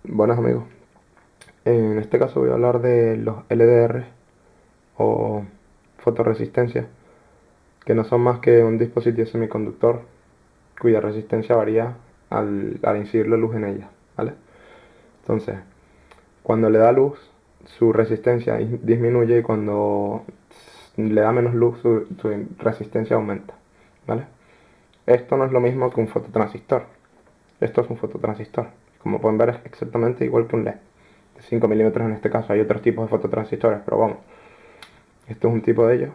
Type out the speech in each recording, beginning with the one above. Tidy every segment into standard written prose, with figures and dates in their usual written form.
Buenas amigos, en este caso voy a hablar de los LDR o fotorresistencia, que no son más que un dispositivo semiconductor cuya resistencia varía al incidir la luz en ella, ¿vale? Entonces, cuando le da luz, su resistencia disminuye y cuando le da menos luz, su resistencia aumenta, ¿vale? Esto no es lo mismo que un fototransistor. Esto es un fototransistor. Como pueden ver, es exactamente igual que un LED. De 5 milímetros en este caso. Hay otros tipos de fototransistores, pero vamos. Esto es un tipo de ellos.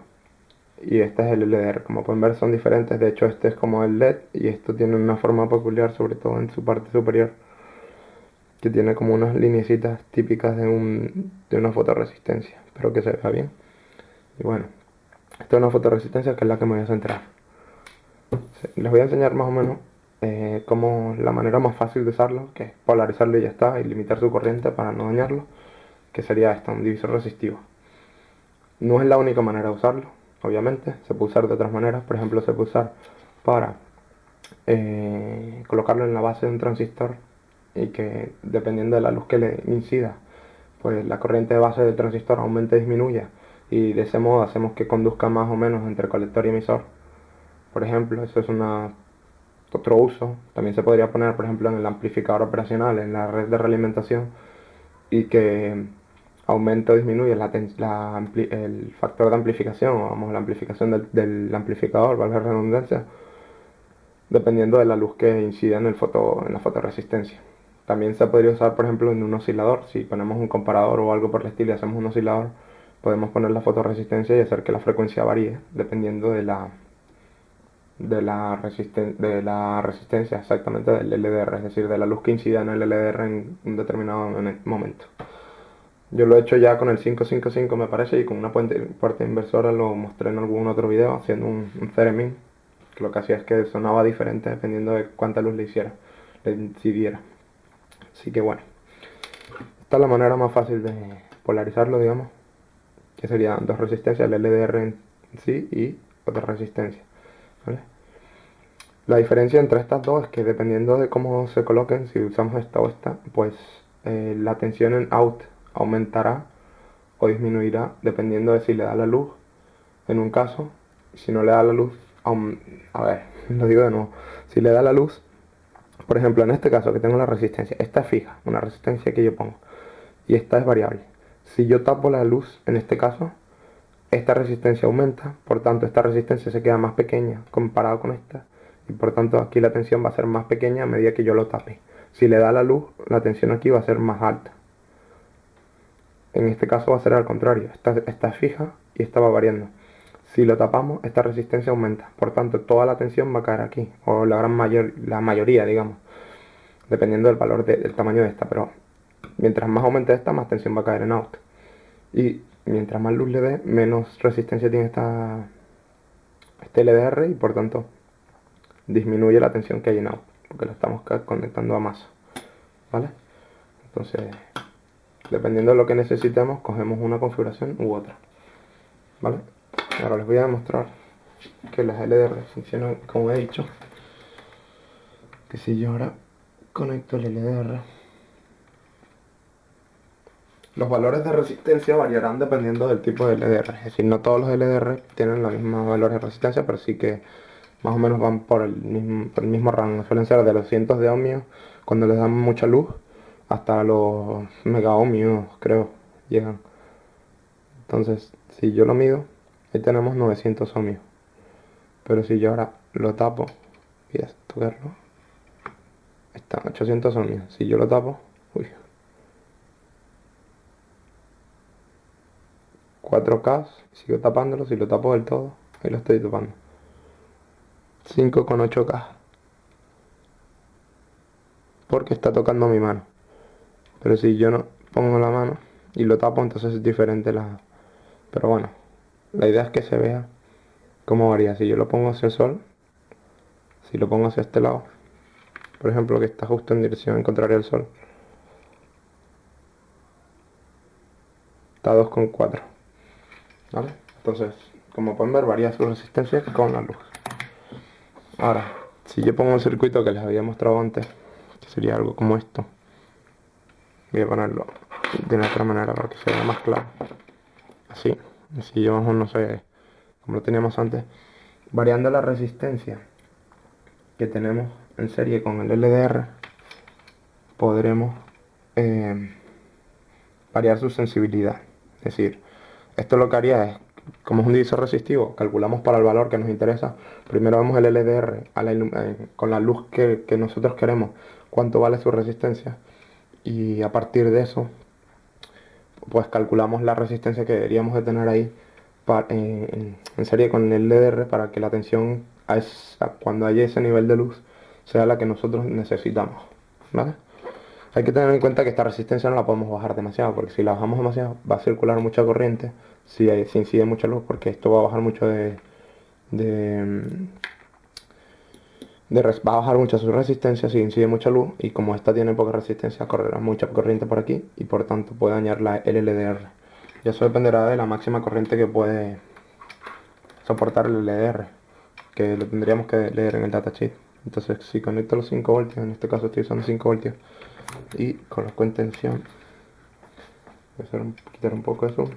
Y este es el LDR. Como pueden ver, son diferentes. De hecho, este es como el LED. Y esto tiene una forma peculiar, sobre todo en su parte superior, que tiene como unas lineecitas típicas de una fotorresistencia. Espero que se vea bien. Y bueno, esta es una fotorresistencia que es la que me voy a centrar. Les voy a enseñar más o menos cómo la manera más fácil de usarlo, que es polarizarlo y ya está, y limitar su corriente para no dañarlo, que sería esta, un divisor resistivo. No es la única manera de usarlo, obviamente, se puede usar de otras maneras. Por ejemplo, se puede usar para colocarlo en la base de un transistor y que dependiendo de la luz que le incida, pues la corriente de base del transistor aumente o disminuya, y de ese modo hacemos que conduzca más o menos entre colector y emisor. Por ejemplo, eso es otro uso. También se podría poner, por ejemplo, en el amplificador operacional, en la red de realimentación, y que aumente o disminuye el factor de amplificación, o vamos, la amplificación del amplificador, valga la redundancia, dependiendo de la luz que incida en la fotorresistencia. También se podría usar, por ejemplo, en un oscilador. Si ponemos un comparador o algo por el estilo y hacemos un oscilador, podemos poner la fotorresistencia y hacer que la frecuencia varíe dependiendo de la resistencia exactamente del LDR, es decir, de la luz que incida en el LDR en un determinado momento. Yo lo he hecho ya con el 555 me parece, y con una puerta inversora lo mostré en algún otro video haciendo un theremin, que lo que hacía es que sonaba diferente dependiendo de cuánta luz le incidiera. Así que bueno, esta es la manera más fácil de polarizarlo, digamos, que serían dos resistencias, el LDR en sí y otra resistencia, ¿vale? La diferencia entre estas dos es que dependiendo de cómo se coloquen, si usamos esta o esta, pues la tensión en out aumentará o disminuirá dependiendo de si le da la luz en un caso. Si no le da la luz, a ver, lo digo de nuevo, si le da la luz, por ejemplo, en este caso que tengo la resistencia, esta es fija, una resistencia que yo pongo, y esta es variable. Si yo tapo la luz, en este caso, esta resistencia aumenta, por tanto esta resistencia se queda más pequeña comparado con esta, y por tanto aquí la tensión va a ser más pequeña a medida que yo lo tape. Si le da la luz, la tensión aquí va a ser más alta. En este caso va a ser al contrario, esta es fija y esta va variando. Si lo tapamos, esta resistencia aumenta, por tanto toda la tensión va a caer aquí, o la mayoría, digamos, dependiendo del tamaño de esta, pero mientras más aumente esta, más tensión va a caer en out. Y mientras más luz le dé, menos resistencia tiene este LDR, y por tanto disminuye la tensión que hay en out, porque lo estamos conectando a masa, ¿vale? Entonces, dependiendo de lo que necesitemos, cogemos una configuración u otra, ¿vale? Ahora les voy a demostrar que las LDR funcionan como he dicho, que si yo ahora conecto el LDR, los valores de resistencia variarán dependiendo del tipo de LDR. Es decir, no todos los LDR tienen los mismos valores de resistencia, pero sí que más o menos van por el mismo rango. Suelen ser de los cientos de ohmios cuando les dan mucha luz hasta los mega ohmios, creo, llegan. Entonces, si yo lo mido, ahí tenemos 900 ohmios. Pero si yo ahora lo tapo y esto verlo, está 800 ohmios. Si yo lo tapo, uy, 4K, sigo tapándolo. Si lo tapo del todo, ahí lo estoy tapando, 5,8K, porque está tocando mi mano. Pero si yo no pongo la mano y lo tapo, entonces es diferente pero bueno, la idea es que se vea cómo varía. Si yo lo pongo hacia el sol, si lo pongo hacia este lado, por ejemplo, que está justo en dirección contraria al sol, está 2,4, ¿vale? Entonces, como pueden ver, varía su resistencia con la luz. Ahora, si yo pongo un circuito que les había mostrado antes, que sería algo como esto, Voy a ponerlo de una otra manera para que se vea más claro. Así, así yo no sé, como lo teníamos antes. Variando la resistencia que tenemos en serie con el LDR, podremos eh, variar su sensibilidad. Es decir, esto lo que haría es, como es un divisor resistivo, calculamos para el valor que nos interesa. Primero vemos el LDR con la luz que nosotros queremos, cuánto vale su resistencia. Y a partir de eso, pues calculamos la resistencia que deberíamos de tener ahí en serie con el LDR para que la tensión cuando haya ese nivel de luz sea la que nosotros necesitamos, ¿vale? Hay que tener en cuenta que esta resistencia no la podemos bajar demasiado, porque si la bajamos demasiado va a circular mucha corriente, si incide mucha luz, porque esto va a bajar mucho de, va a bajar mucho su resistencia si incide mucha luz, y como esta tiene poca resistencia correrá mucha corriente por aquí y por tanto puede dañar el LDR. Y eso dependerá de la máxima corriente que puede soportar el LDR, que lo tendríamos que leer en el datasheet. Entonces si conecto los 5 voltios, en este caso estoy usando 5 voltios, y coloco en tensión, voy a quitar un poco de zoom,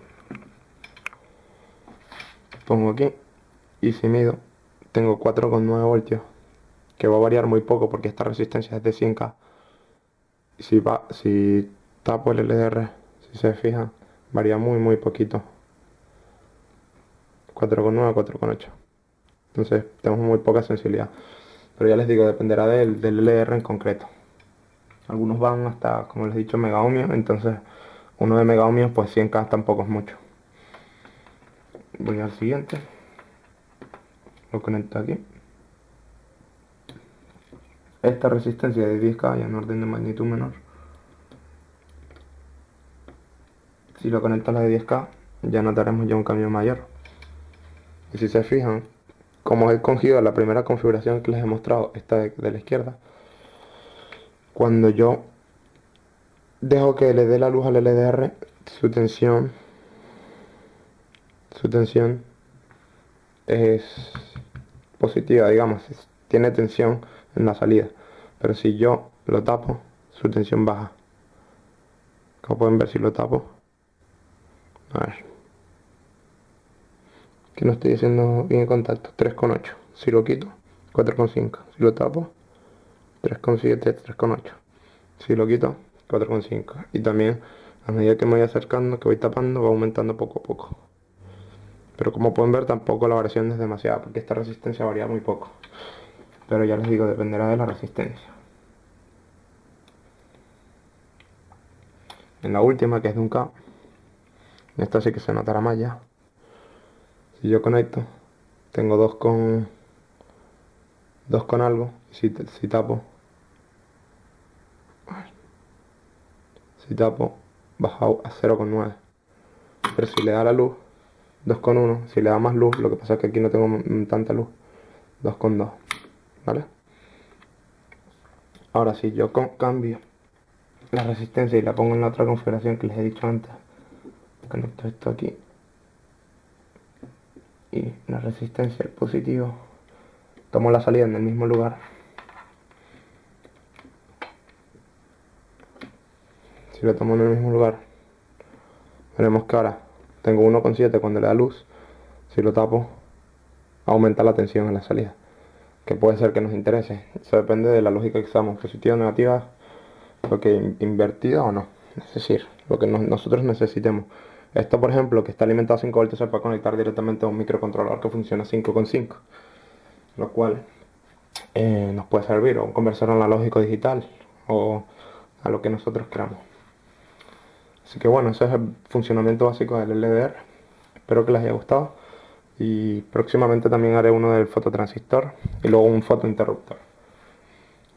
pongo aquí, y si mido, tengo 4,9 voltios, que va a variar muy poco porque esta resistencia es de 100K. Si tapo el LDR, si se fijan, varía muy poquito, 4,9 a 4,8. Entonces tenemos muy poca sensibilidad, pero ya les digo, dependerá del LDR en concreto. Algunos van hasta, como les he dicho, mega ohmios, entonces uno de mega ohmios, pues 100K tampoco es mucho. Voy al siguiente, lo conecto aquí. Esta resistencia de 10K ya en orden de magnitud menor, si lo conecto a la de 10K ya notaremos ya un cambio mayor. Y si se fijan, como he escogido la primera configuración que les he mostrado, esta de la izquierda, cuando yo dejo que le dé la luz al LDR, su tensión es positiva, digamos, tiene tensión en la salida. Pero si yo lo tapo, su tensión baja. Como pueden ver, si lo tapo, a ver, que no estoy haciendo bien el contacto, 3,8. Si lo quito, 4,5. Si lo tapo, 3,7, 3,8. Si lo quito, 4,5. Y también a medida que me voy acercando, que voy tapando, va aumentando poco a poco. Pero como pueden ver, tampoco la variación es demasiada, porque esta resistencia varía muy poco. Pero ya les digo, dependerá de la resistencia. En la última, que es de 1K, en esta sí que se notará más ya. Si yo conecto, tengo 2 con algo. Si tapo, baja a 0,9. Pero si le da la luz, 2,1. Si le da más luz, lo que pasa es que aquí no tengo tanta luz, 2,2. ¿Vale? Ahora si yo cambio la resistencia y la pongo en la otra configuración que les he dicho antes, conecto esto aquí y la resistencia, el positivo, tomo la salida en el mismo lugar. Si lo tomo en el mismo lugar, veremos que ahora tengo 1,7 cuando le da luz. Si lo tapo, aumenta la tensión en la salida, que puede ser que nos interese. Eso depende de la lógica que usamos, positiva o negativa, lo que invertida o no, es decir, lo que nosotros necesitemos. Esto, por ejemplo, que está alimentado a 5 voltios, se puede conectar directamente a un microcontrolador que funciona 5,5, lo cual nos puede servir, o un conversor analógico digital, o a lo que nosotros queramos. Así que bueno, ese es el funcionamiento básico del LDR. Espero que les haya gustado, y próximamente también haré uno del fototransistor y luego un fotointerruptor.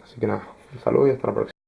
Así que nada, un saludo y hasta la próxima.